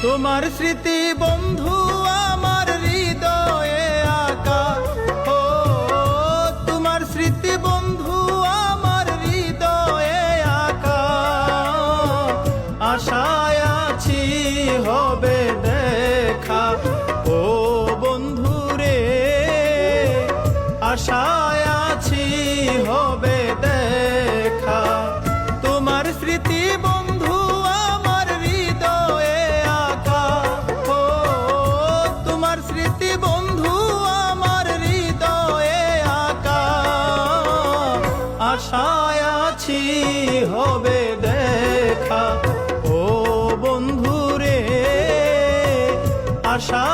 তোমার স্মৃতি বন্ধু আমার হৃদয়ে আঁকা। ও তোমার স্মৃতি বন্ধু আমার হৃদয়ে আঁকা। আশায় আছি হবে দেখা। ও বন্ধু রে আশায় আছি হবে দেখা। তোমার স্মৃতি বন্ধু আমার হৃদয়ে আঁকা। ও তোমার স্মৃতি বন্ধু আমার হৃদয়ে আঁকা। আশায় আছি হবে দেখা। ও বন্ধু রে আশা